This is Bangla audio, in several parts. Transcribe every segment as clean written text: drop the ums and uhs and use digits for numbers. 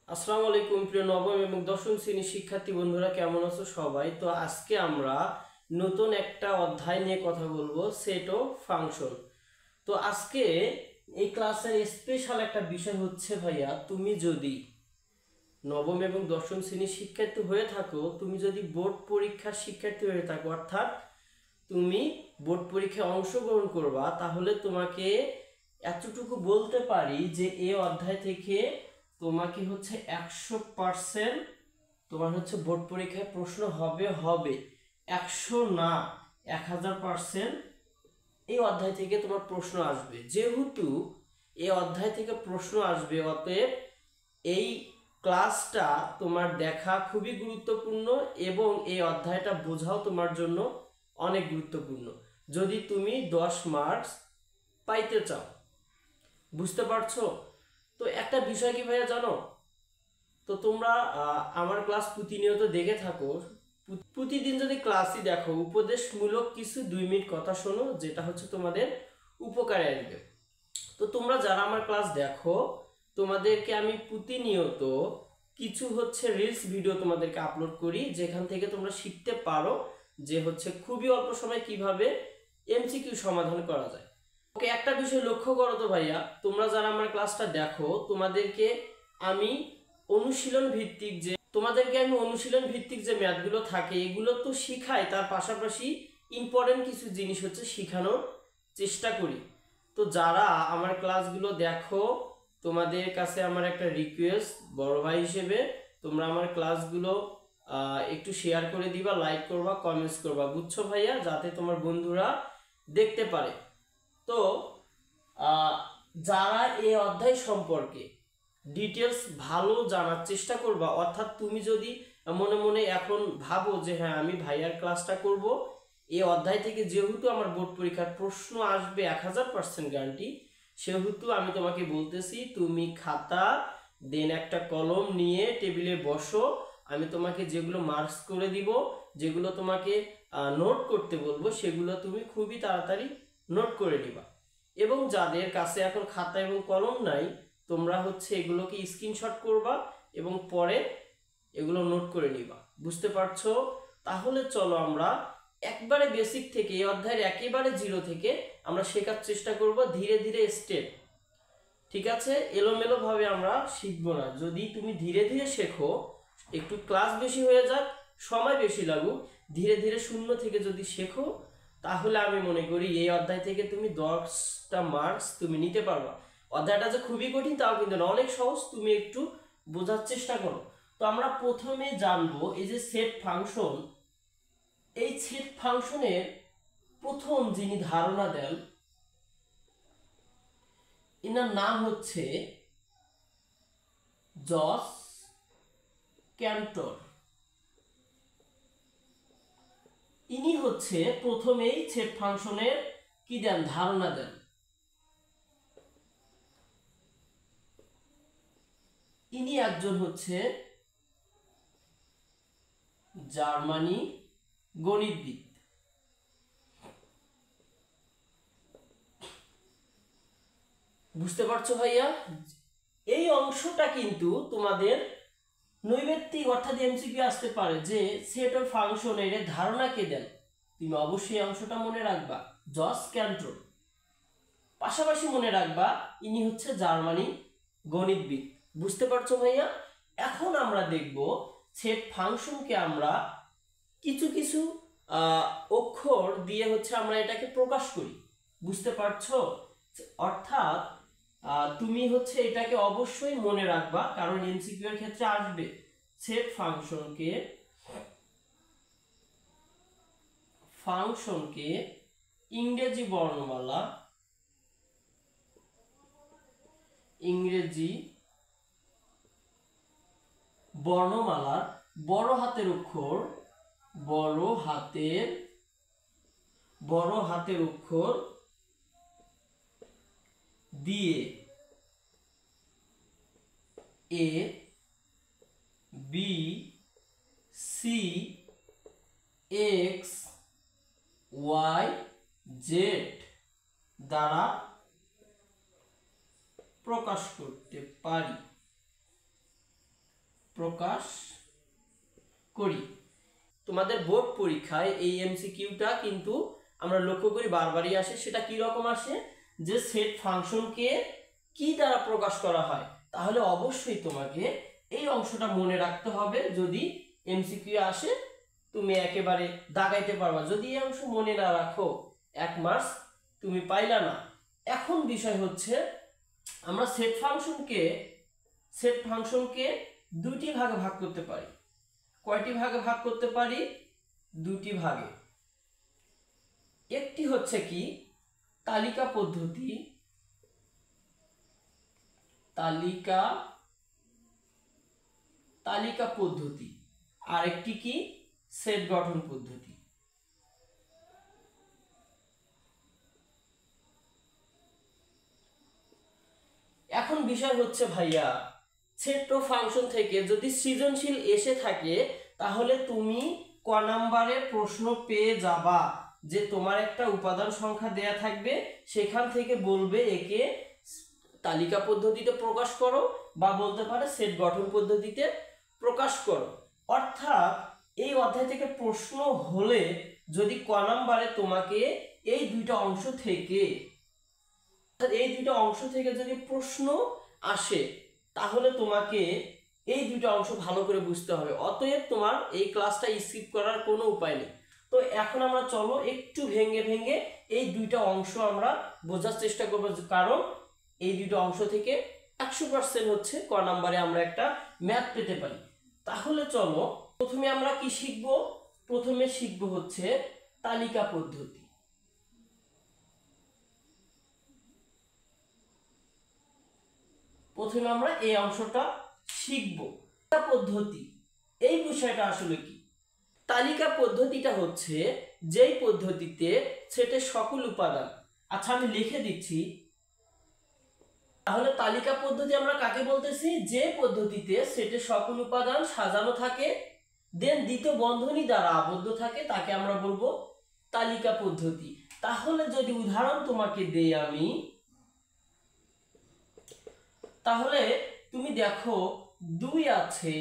আসসালামু আলাইকুম প্রিয় নবম এবং দশম শ্রেণীর শিক্ষার্থী বন্ধুরা, কেমন আছো সবাই? তো আজকে আমরা নতুন একটা অধ্যায় নিয়ে কথা বলবো, সেট অফ ফাংশন। তো আজকে এই ক্লাসের স্পেশাল একটা বিষয় হচ্ছে ভাইয়া, তুমি যদি নবম এবং দশম শ্রেণীর শিক্ষার্থী হয়ে থাকো, তুমি যদি বোর্ড পরীক্ষার শিক্ষার্থী হয়ে থাকো, অর্থাৎ তুমি বোর্ড পরীক্ষায় অংশগ্রহণ করবা, তাহলে তোমাকে এতটুকু বলতে পারি যে এই অধ্যায় থেকে তোমাকে হচ্ছে 100% তোমার হচ্ছে বোর্ড পরীক্ষায় প্রশ্ন হবে 100 না 1000% এই অধ্যায় থেকে তোমার প্রশ্ন আসবে। যেহেতু এই অধ্যায় থেকে প্রশ্ন আসবে, অতএব এই ক্লাসটা তোমার দেখা খুবই গুরুত্বপূর্ণ এবং এই অধ্যায়টা বোঝাও তোমার জন্য অনেক গুরুত্বপূর্ণ যদি তুমি 10 মার্কস পাইতে চাও। বুঝতে পারছো? তো একটা বিষয় কি ভাইয়া জানো, তো তোমরা আমার ক্লাস প্রতিনিয়ত দেখে থাকো, প্রতিদিন যদি ক্লাসই দেখো, উপদেশমূলক কিছু 2 মিনিট কথা শোনো, যেটা হচ্ছে তোমাদের উপকারে আসবে। তো তোমরা যারা আমার ক্লাস দেখো, তোমাদেরকে আমি প্রতিনিয়ত কিছু হচ্ছে রিলস ভিডিও তোমাদেরকে আপলোড করি, যেখান থেকে তোমরা শিখতে পারো যে হচ্ছে খুবই অল্প সময় কিভাবে এমসিকিউ সমাধান করা যায়। ওকে, একটা বিষয় লক্ষ্য করো তো ভাইয়া, তোমরা যারা আমার ক্লাসটা দেখো, আমি অনুশীলন ভিত্তিক যে ম্যাথগুলো থাকে এগুলো তো শিখাই, তার পাশাপাশি ইম্পর্টেন্ট কিছু জিনিস হচ্ছে শিখানোর চেষ্টা করি। তো যারা আমার ক্লাসগুলো দেখো, তোমাদের কাছে আমার একটা রিকোয়েস্ট, বড় ভাই হিসেবে তোমরা আমার ক্লাসগুলো একটু শেয়ার করে দিবা, লাইক করবা, কমেন্টস করবা, বুঝছো ভাইয়া, যাতে তোমার বন্ধুরা দেখতে পারে। তো যারা এই অধ্যায় সম্পর্কে ডিটেলস ভালো জানার চেষ্টা করবা, অর্থাৎ তুমি যদি মনে মনে এখন ভাবো যে হ্যাঁ আমি ভাইয়ার ক্লাসটা করব, এই অধ্যায় থেকে যেহেতু আমার বোর্ড পরীক্ষার প্রশ্ন আসবে 1000% গ্যারান্টি, সেহেতু আমি তোমাকে বলতেছি তুমি খাতা দেন একটা কলম নিয়ে টেবিলে বসো। আমি তোমাকে যেগুলো মার্কস করে দিব, যেগুলো তোমাকে নোট করতে বলবো, সেগুলো তুমি খুবই তাড়াতাড়ি নোট করে নিবা। এবং যাদের কাছে এখন খাতা এবং কলম নাই, তোমরা হচ্ছে এগুলোকে স্ক্রিনশট করবা এবং পরে এগুলো নোট করে নিবা। বুঝতে পারছো? তাহলে চলো আমরা একবারে বেসিক থেকে, এই অধ্যায়ের একেবারে জিরো থেকে আমরা শেখার চেষ্টা করব, ধীরে ধীরে স্টেপ। ঠিক আছে? এলোমেলো ভাবে আমরা শিখবো না। যদি তুমি ধীরে ধীরে শেখো, একটু ক্লাস বেশি হয়ে যাক, সময় বেশি লাগুক, ধীরে ধীরে শূন্য থেকে যদি শেখো, তাহলে আমি মনে করি এই অধ্যায় থেকে তুমি 10টা মার্কস তুমি নিতে পারবা। অধ্যায়টা যে খুবই কঠিন তাও কিন্তু না, অনেক সহজ, তুমি একটু বোঝার চেষ্টা করো। তো আমরা প্রথমে জানবো এই যে সেট ফাংশন, এই সেট ফাংশনের প্রথম যিনি ধারণা দেন, এনার নাম হচ্ছে জস ক্যান্টর। ইনি হচ্ছে প্রথমেই সেট ফাংশনের কি দেন, ধারণা দেন। ইনি একজন হচ্ছে জার্মানি গণিতবিদ। বুঝতে পারছো ভাইয়া? এই অংশটা কিন্তু তোমাদের নৈবেত্তিক অর্থাৎ এমসিকিউ আসতে পারে যে সেট অফ ফাংশনের ধারণা কে দেন। তুমি অবশ্যই অংশটা মনে রাখবা, জস ক্যান্টর। পাশাপাশি মনে রাখবা ইনি হচ্ছে জার্মানি গণিতবিদ। বুঝতে পারছো ভাইয়া? এখন আমরা দেখব সেট ফাংশনকে আমরা কিছু কিছু অক্ষর দিয়ে হচ্ছে আমরা এটাকে প্রকাশ করি। বুঝতে পারছো? অর্থাৎ তুমি হচ্ছে এটাকে অবশ্যই মনে রাখবা, কারণ এমসিকিউ এর ক্ষেত্রে আসবে। সেট ফাংশনকে ইংরেজি বর্ণমালার বড় হাতের অক্ষর দিয়ে A B C X Y Z দ্বারা প্রকাশ করতে পারি। প্রকাশ করি। তোমাদের বোর্ড পরীক্ষায় এই এমসিকিউটা কিন্তু আমরা লক্ষ্য করি বারবারই আসে। সেটা কি রকম আসে, যে সেট ফাংশনকে কি দ্বারা প্রকাশ করা হয়। তাহলে অবশ্যই তোমাকে এই অংশটা মনে রাখতে হবে। যদি এমসিকিউ আসে তুমি একেবারে দাগাইতে পারবা। যদি এই অংশ মনে না রাখো 1 মার্কস তুমি পাইলা না। এখন বিষয় হচ্ছে আমরা সেট ফাংশনকে দুটি ভাগে ভাগ করতে পারি। কয়টি ভাগে ভাগ করতে পারি? দুটি ভাগে। একটি হচ্ছে কি তালিকা পদ্ধতি, তালিকা পদ্ধতি, আর একটি কি সেট গঠন পদ্ধতি। এখন বিষয় হচ্ছে ভাইয়া, সেট ফাংশন থেকে যদি সৃজনশীল এসে থাকে তাহলে তুমি ক নাম্বারের প্রশ্ন পেয়ে যাবা, যে তোমার একটা উপাদান সংখ্যা দেয়া থাকবে, সেখান থেকে বলবে একে তালিকা পদ্ধতিতে প্রকাশ করো বা বলতে পারে সেট গঠন পদ্ধতিতে প্রকাশ করো। অর্থাৎ এই অধ্যায় থেকে প্রশ্ন হলে যদি ক নাম্বারে তোমাকে এই দুইটা অংশ থেকে যদি প্রশ্ন আসে তাহলে তোমাকে এই দুইটা অংশ ভালো করে বুঝতে হবে। অতএব তোমার এই ক্লাসটা স্কিপ করার কোনো উপায় নেই। তো এখন আমরা চলো একটু ভেঙে ভেঙে এই দুইটা অংশ আমরা বোঝার চেষ্টা করব, কারণ এই দুইটা অংশ থেকে 100% হচ্ছে ক নাম্বারে আমরা একটা ম্যাথ পেতে পারি। তাহলে চলো প্রথমে আমরা কি শিখব? প্রথমে শিখব হচ্ছে তালিকা পদ্ধতি। প্রথমে আমরা এই অংশটা শিখব। তালিকা পদ্ধতি এই বিষয়টা আসলে কি? তালিকা পদ্ধতিটা হচ্ছে যেই পদ্ধতিতে সেটের সকল উপাদান, আচ্ছা আমি লিখে দিচ্ছি। তাহলে তালিকা পদ্ধতি আমরা কাকে বলতেছি? যে পদ্ধতিতে সেটের সকল উপাদান সাজানো থাকে, দেন দ্বিতীয় বন্ধনী দ্বারা আবদ্ধ থাকে, তাকে আমরা বলবো তালিকা পদ্ধতি। তাহলে যদি উদাহরণ তোমাকে দেই আমি, তাহলে তুমি দেখো 2 আছে,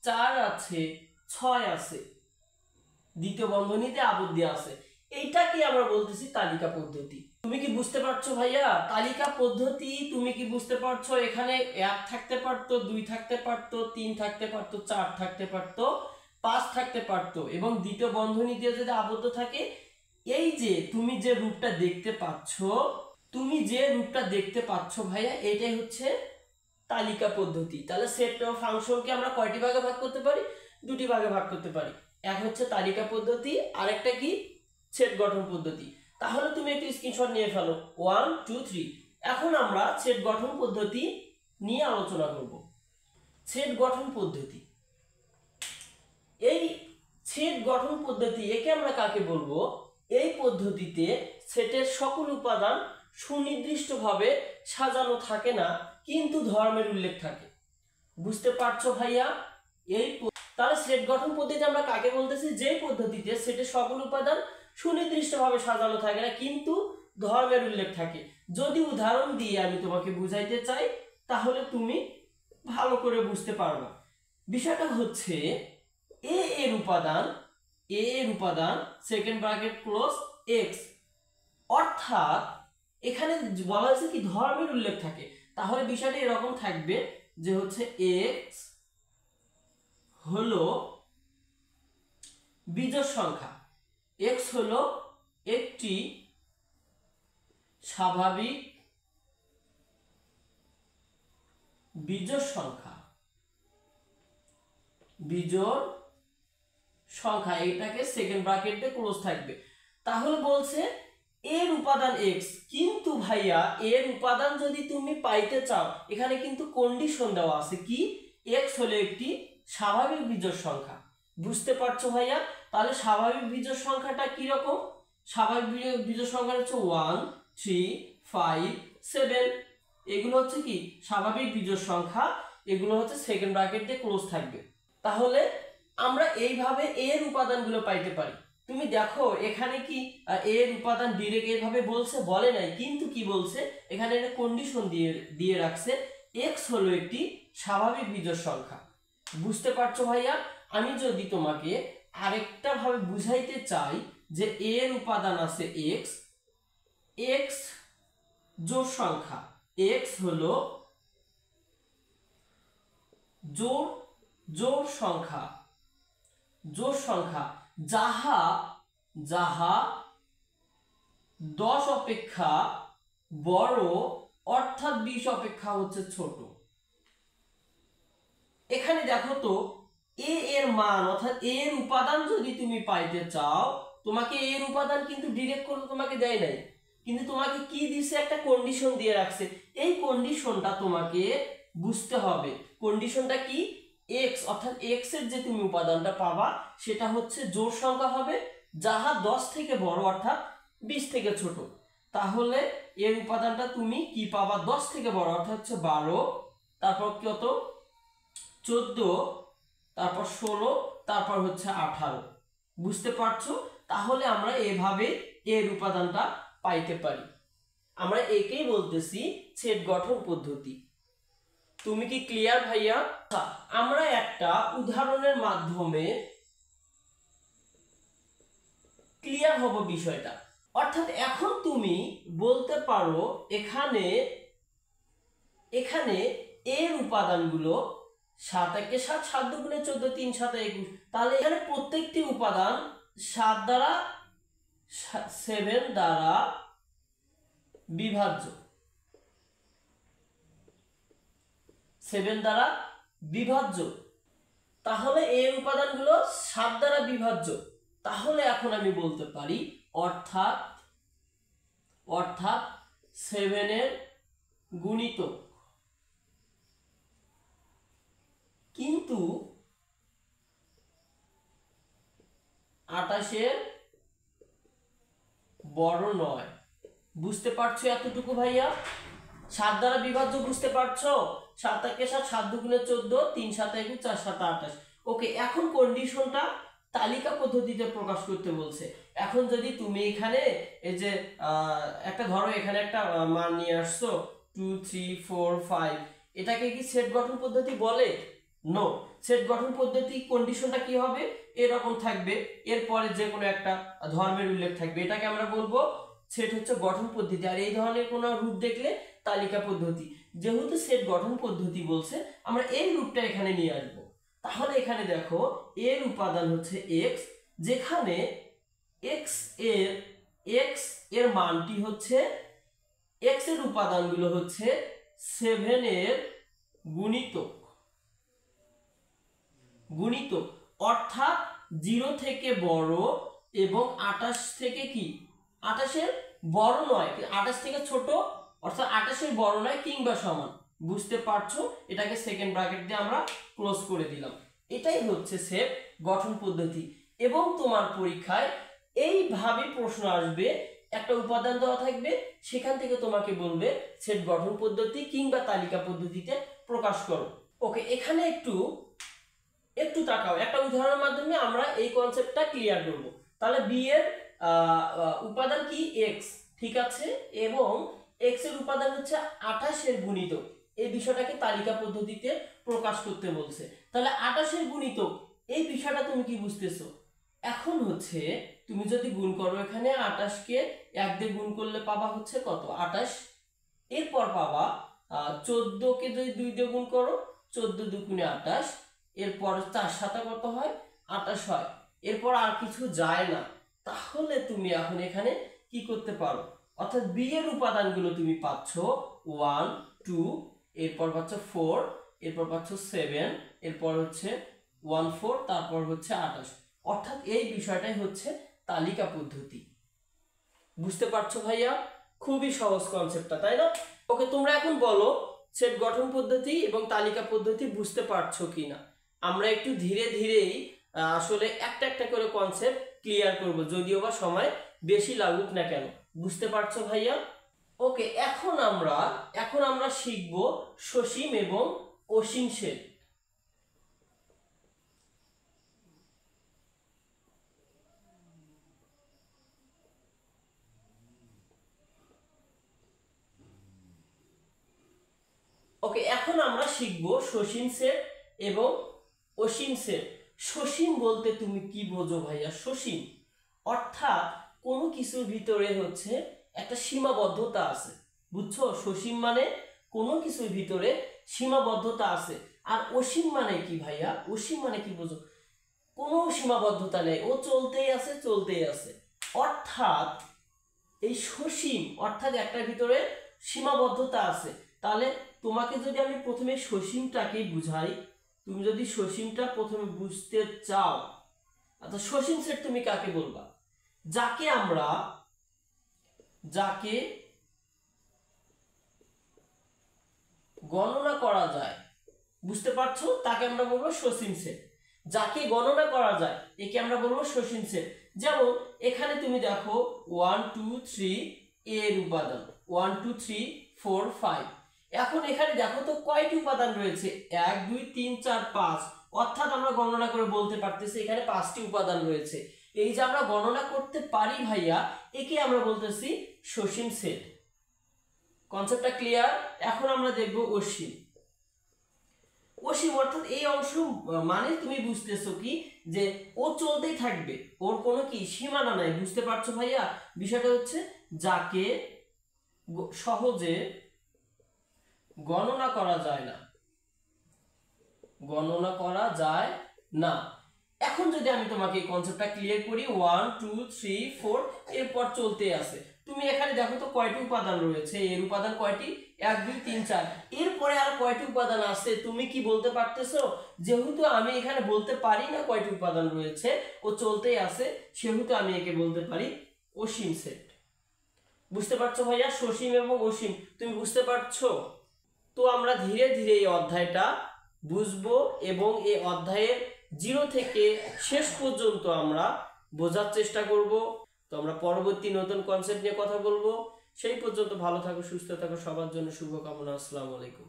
4 আছে, 6 আছে, দ্বিতীয় বন্ধনীতে আবদ্ধ আছে। এইটা কি আমরা বলতেছি তালিকা পদ্ধতি। তুমি কি বুঝতে পারছো ভাইয়া? তালিকা পদ্ধতি তুমি কি বুঝতে পারছো? এখানে 1 থাকতে পারতো, 2 থাকতে পারতো, 3 থাকতে পারতো, 4 থাকতে পারতো, 5 থাকতে পারতো, এবং দ্বিতীয় বন্ধনী দিয়ে যদি আবদ্ধ থাকে, এই যে তুমি যে রূপটা দেখতে পাচ্ছ ভাইয়া, এটাই হচ্ছে তালিকা পদ্ধতি। তাহলে সেট ফাংশনকে আমরা কয়টি ভাগে ভাগ করতে পারি? দুটি ভাগে ভাগ করতে পারি। এক হচ্ছে তালিকা পদ্ধতি, আর একটা কি সেট গঠন পদ্ধতি। তাহলে তুমি একটু স্ক্রিনশট নিয়ে ফেলো, 1 2 3। এখন আমরা সেট গঠন পদ্ধতি নিয়ে আলোচনা করব। সেট গঠন পদ্ধতি, এই সেট গঠন পদ্ধতি একে আমরা কাকে বলবো? এই পদ্ধতিতে সেটের সকল উপাদান সুনির্দিষ্টভাবে সাজানো থাকে না, কিন্তু ধর্মের উল্লেখ থাকে। বুঝতে পারছো ভাইয়া? তাহলে সেট গঠন পদ্ধতি আমরা কাকে বলতেছি? যে পদ্ধতিতে সেটের সকল উপাদান সুনির্দিষ্টভাবে সাজানো থাকে না, কিন্তু ধর্মের উল্লেখ থাকে। যদি উদাহরণ দিয়ে আমি তোমাকে বুঝাইতে চাই তাহলে তুমি ভালো করে বুঝতে পারবে। বিষয়টা হচ্ছে এ এর উপাদান সেকেন্ড ব্র্যাকেট ক্লোজ এক্স, অর্থাৎ এখানে বলা হয়েছে কি ধর্মের উল্লেখ থাকে। তাহলে বিষয়টা এরকম থাকবে যে হচ্ছে এক্স হলো বিজোড় সংখ্যা, এক্স হলো একটি স্বাভাবিক বিজোড় সংখ্যা, এটাকে সেকেন্ড ব্র্যাকেট দিয়ে ক্লোজ থাকবে। তাহলে বলছে এর উপাদান এক্স, কিন্তু ভাইয়া এর উপাদান যদি তুমি পাইতে চাও, এখানে কিন্তু কন্ডিশন দেওয়া আছে কি এক্স হলো একটি স্বাভাবিক বিজোড় সংখ্যা। বুঝতে পারছো ভাইয়া? তাহলে স্বাভাবিক বিজোড় সংখ্যাটা কি রকম? স্বাভাবিক বিজোড় সংখ্যা হচ্ছে 1 3 5 7, এগুলো হচ্ছে কি স্বাভাবিক বিজোড় সংখ্যা, এগুলো হচ্ছে সেকেন্ড ব্র্যাকেট দিয়ে ক্লোজ থাকবে। তাহলে আমরা এইভাবে এর উপাদানগুলো পাইতে পারি। তুমি দেখো এখানে কি এর উপাদান ডিরেক্ট এইভাবে বলে নাই, কিন্তু কি বলছে এখানে একটা কন্ডিশন দিয়ে রাখছে, x হলো একটি স্বাভাবিক বিজোড় সংখ্যা। বুঝতে পারছো ভাইয়া? আমি যদি তোমাকে আরেকটা ভাবে বুঝাইতে চাই যে এর উপাদান আছে এক্স, এক্স জোড় সংখ্যা, এক্স হলো জোড় জোড় সংখ্যা, জোড় সংখ্যা যাহা যাহা 10 অপেক্ষা বড় অর্থাৎ 20 অপেক্ষা হচ্ছে ছোট। এখানে দেখো তো এ এর মান অর্থাৎ এর উপাদান যদি তুমি পাইতে চাও, তোমাকে এর উপাদান কিন্তু ডিরেক্ট করে তোমাকে দেয় নাই, কিন্তু তোমাকে কি দিছে, একটা কন্ডিশন দিয়ে রাখছে। এই কন্ডিশনটা তোমাকে বুঝতে হবে। কন্ডিশনটা কি? এক্স অর্থাৎ এক্স এর যে তুমি উপাদানটা পাবা সেটা হচ্ছে জোড় সংখ্যা হবে যাহা 10 থেকে বড় অর্থাৎ 20 থেকে ছোট। তাহলে এর উপাদানটা তুমি কি পাবা? 10 থেকে বড় অর্থাৎ হচ্ছে 12, তারপর কত 14, তারপর 16, তারপর হচ্ছে 18। বুঝতে পারছো? তাহলে আমরা এভাবে এর উপাদানটা পাইতে পারি। আমরা একেই বলতেছি সেট গঠন পদ্ধতি। তুমি কি ক্লিয়ার ভাইয়া? আমরা একটা উদাহরণের মাধ্যমে ক্লিয়ার হব বিষয়টা। অর্থাৎ এখন তুমি বলতে পারো এখানে এখানে এর উপাদানগুলো 7 একে 7, 7 দুগুণে 14, 3 7 21। তাহলে এখানে প্রত্যেকটি উপাদান 7 দ্বারা 7 দ্বারা বিভাজ্য, 7 দ্বারা বিভাজ্য। তাহলে এর উপাদানগুলো 7 দ্বারা বিভাজ্য। তাহলে এখন আমি বলতে পারি অর্থাৎ অর্থাৎ 7 এর গুণিতক। কিন্তু 28 এর বড় নয়। বুঝতে পারছো এতটুকু ভাইয়া? 7 দ্বারা বিভাজ্য বুঝতে পারছো? 7 একে 7, 7 দুগুণে 14, 3 7 21, 4 7 28। ওকে, এখন কন্ডিশনটা তালিকা পদ্ধতিতে প্রকাশ করতে বলছে। এখন যদি তুমি এখানে এই যে একটা ধরো এখানে একটা মান নিয়ে আসছো 2 3 4 5, এটাকে কি সেট গঠন পদ্ধতি বলে? নো। সেট গঠন পদ্ধতি কন্ডিশনটা কি হবে? এরকম থাকবে, এরপরে যে কোনো একটা ধর্মের উল্লেখ থাকবে, এটাকে আমরা বলবো সেট হচ্ছে গঠন পদ্ধতি। আর এই ধরনের কোনো রূপ দেখলে তালিকা পদ্ধতি। যেহেতু সেট গঠন পদ্ধতি বলছে, আমরা এই রূপটা এখানে নিয়ে আসবো। তাহলে এখানে দেখো এর উপাদান হচ্ছে এক্স, যেখানে এক্স এর মানটি হচ্ছে, এক্স এর উপাদানগুলো হচ্ছে 7 এর গুণিতক, গুণিতক অর্থাৎ 0 থেকে বড় এবং 28 থেকে কি 28 এর বড় নয়, 28 থেকে ছোট অর্থাৎ 28 এর বড় নয় কিংবা সমান। বুঝতে পারছো? এটাকে সেকেন্ড ব্র্যাকেট দিয়ে আমরা ক্লোজ করে দিলাম। এটাই হচ্ছে সেট গঠন পদ্ধতি। এবং তোমার পরীক্ষায় এইভাবে প্রশ্ন আসবে, একটা উপাদান দেওয়া থাকবে, সেখান থেকে তোমাকে বলবে সেট গঠন পদ্ধতি কিংবা তালিকা পদ্ধতিতে প্রকাশ করো। ওকে, এখানে একটু তাকাও, একটা উদাহরণের মাধ্যমে আমরা এই কনসেপ্টটা ক্লিয়ার করব। তাহলে বি এর উপাদান কি? এক্স, ঠিক আছে, এবং এক্স এর উপাদান হচ্ছে 28 এর গুণিতক। এই বিষয়টাকে তালিকা পদ্ধতিতে প্রকাশ করতে বলছে। তাহলে 28 এর গুণিতক, এই বিষয়টা তুমি কি বুঝতেছো? এখন হচ্ছে তুমি যদি গুণ করো, এখানে 28 কে 1 দিয়ে গুণ করলে পাবা হচ্ছে কত? 28। এরপর পাবা 14 কে যদি 2 দিয়ে গুণ করো, 14 দুগুণে 28। এরপর 4 7 কত হয়? 28 হয়। এরপর আর কিছু যায় না। তাহলে তুমি এখন এখানে কি করতে পারো? অর্থাৎ বি এর উপাদানগুলো তুমি পাচ্ছ 1 2, এরপর পাচ্ছ 4, এরপর পাচ্ছ 7, এরপর হচ্ছে 1 4, তারপর হচ্ছে 28। অর্থাৎ এই বিষয়টাই হচ্ছে তালিকা পদ্ধতি। বুঝতে পারছো ভাইয়া? খুবই সহজ কনসেপ্টটা, তাই না? ওকে, তোমরা এখন বলো সেট গঠন পদ্ধতি এবং তালিকা পদ্ধতি বুঝতে পারছো কিনা। আমরা একটু ধীরে ধীরেই আসলে একটা একটা করে কনসেপ্ট ক্লিয়ার করব, যদিও বা সময় বেশি লাগুক না কেন। বুঝতে পারছো ভাইয়া? ওকে, এখন আমরা শিখব সসীম এবং অসীম সেট। ওকে, এখন আমরা শিখব সসীম সেট এবং অসীম সেট। সসীম বলতে তুমি কি বোঝো ভাইয়া? সসীম অর্থাৎ কোনো কিছুর ভিতরে হচ্ছে একটা সীমাবদ্ধতা আছে, বুঝছো? সসীম মানে কোনো কিছুর ভিতরে সীমাবদ্ধতা আছে। আর অসীম মানে কি ভাইয়া? অসীম মানে কি বোঝো? কোনো সীমাবদ্ধতা নেই, ও চলতেই আছে চলতেই আছে। অর্থাৎ এই সসীম অর্থাৎ একটার ভিতরে সীমাবদ্ধতা আছে। তাহলে তোমাকে যদি আমি প্রথমে সসীমটাকে বুঝাই, তুমি যদি সসীমটা প্রথমে বুঝতে চাও, অর্থাৎ সসীম সেট তুমি কাকে বলবা? যাকে গণনা করা যায়, বুঝতে পারছো? তাকে আমরা বলবো সসীম সেট। যাকে গণনা করা যায় একে আমরা বলবো সসীম সেট। যেমন এখানে তুমি দেখো 1 2 3 এর উপাদান 1 2 3 4 5। এখন এখানে দেখো তো কয়টি উপাদান রয়েছে? 1 2 3 4 5, অর্থাৎ আমরা গণনা করে বলতে পারতেছি এখানে 5টি উপাদান রয়েছে। এই যে আমরা গণনা করতে পারি ভাইয়া, একে আমরা বলতেছি সসীম সেট। কনসেপ্টটা ক্লিয়ার? এখন আমরা দেখব অসীম। অসীম অর্থাৎ এই অংশ মানে তুমি বুঝতেছো কি যে ও চলতেই থাকবে, ওর কোনো কি সীমানা নাই, বুঝতে পারছো ভাইয়া? বিষয়টা হচ্ছে যাকে সহজে গণনা করা যায় না, গণনা করা যায় না। এখন যদি আমি তোমাকে এই কনসেপ্টটা ক্লিয়ার করি, 1 2 3 4 এরপর চলতে আছে। তুমি এখানে দেখো তো কয়টি উপাদান রয়েছে? এর উপাদান কয়টি? 1 2 3 4। এরপরে আর কয়টি উপাদান আছে তুমি কি বলতে পারতেছো? যেহেতু আমি এখানে বলতে পারি না কয়টি উপাদান রয়েছে, ও চলতেই আছে, সেহেতু আমি একে বলতে পারি অসীম সেট। বুঝতে পারছো ভাইয়া? সসীম এবং অসীম তুমি বুঝতে পারছো? তো আমরা ধীরে ধীরে এই অধ্যায়টা বুঝবো এবং এই অধ্যায়ের 0 থেকে শেষ পর্যন্ত আমরা বোঝার চেষ্টা করব। তো আমরা পরবর্তী নতুন কনসেপ্ট নিয়ে কথা বলবো। সেই পর্যন্ত ভালো থাকো, সুস্থ থাকো, সবার জন্য শুভকামনা। আসসালামু আলাইকুম।